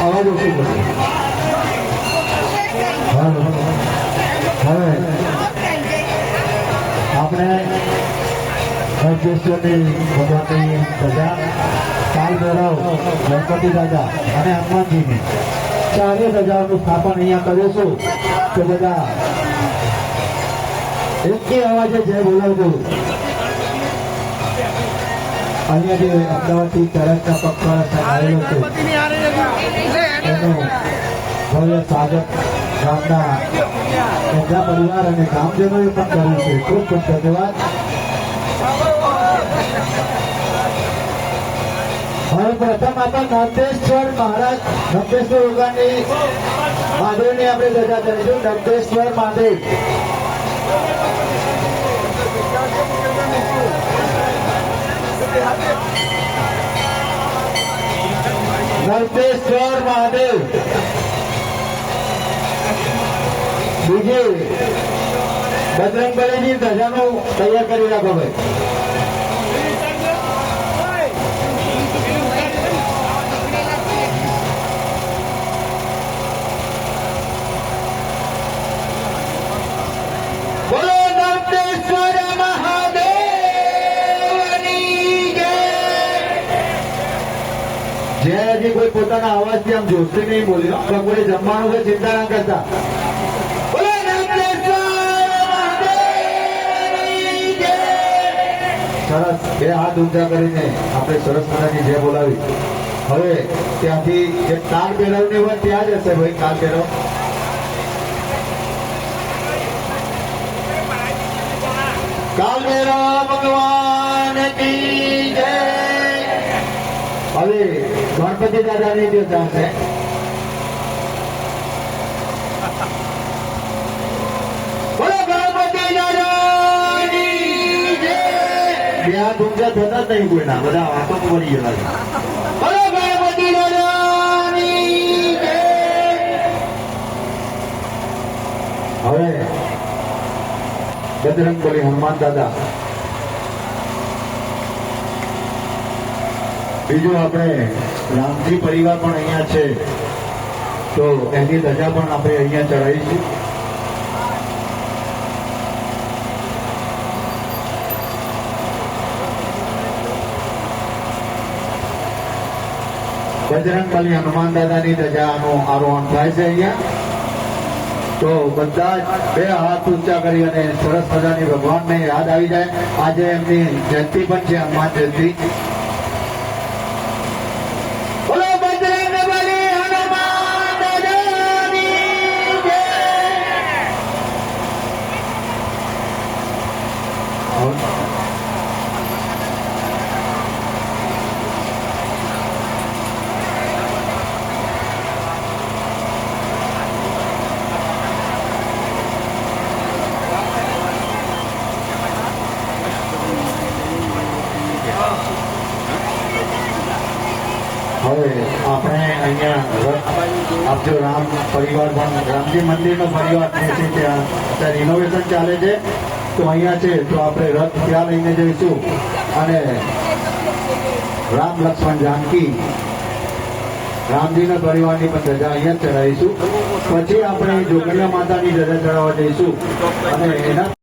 અવાજ ઓછો કરો. હવે આપણે ભગવાનની સજા કાલ ભૈરવ ગણપતિ દાદા અને હનુમાનજીની ચારે રજાઓનું સ્થાપન અહીંયા કરીશું. તો બધા એકે અવાજે જય બોલાવજો. અહીંયા જે અમદાવાદથી તરતના પક્ષ આવેલો છે એનું ભવ્ય સ્વાગત ગામના બધા પરિવાર અને ગામજનોએ પણ કર્યું છે. ખૂબ ખૂબ ધન્યવાદ. હવે પ્રથમ આપણે નંદેશ્વર મહારાજ નંદેશ્વર ભગવાનની મહાદેવની આપણે ધજા કરીશું. નંદેશ્વર મહાદેવ નંદેશ્વર મહાદેવ. બીજી બજરંગબલીની ધજાનો તૈયાર કરી રાખો ભાઈ. બોલો નંદેશ્વર મહાદેવની જય. હજી કોઈ પોતાના અવાજથી આમ જોશથી નહીં બોલ્યો. બપોરે જમવાનું છે, ચિંતા ના કરતા. સરસ બે હાથ ઊંચા કરીને આપણે સરસ મજાની જય બોલાવી. હવે ત્યાંથી જે કાલ ભૈરવની હોય ત્યાં જ હશે ભાઈ. કાલ ભૈરવ કાલ ભૈરવ ભગવાન કી જય. હવે ગણપતિ દાદાની જે છે હાથ ઊંચા થતા જ નહીં કોઈના. બધા વાતો પડી ગયેલા છે. હવે બજરંગબલી હનુમાન દાદા. બીજું આપણે રામજી પરિવાર પણ અહીંયા છે, તો એની ધજા પણ આપણે અહીંયા ચડાવીશું. બજરંગબલી હનુમાન દાદાની ધજાનું આરોહણ થાય છે અહીંયા. તો બધા જ બે હાથ ઊંચા કરી અને સરસ મજાની ભગવાનને યાદ આવી જાય. આજે એમની જયંતિ પણ છે, હનુમાન જયંતિ. બોલો બજરંગબલી હનુમાન દાદાની જય. હવે આપણે અહીંયા આપજો રામ પરિવાર પણ રામજી મંદિરનો પરિવાર છે ત્યાં અત્યારે રિનોવેશન ચાલે છે. તો અહીંયા છે તો આપણે રથ ત્યાં લઈને જઈશું અને રામ લક્ષ્મણ જાનકી રામજીના પરિવારની પણ ધજા અહીંયા ચડાવીશું. પછી આપણે જોગણિયા માતાની ધજા ચડાવવા જઈશું અને એના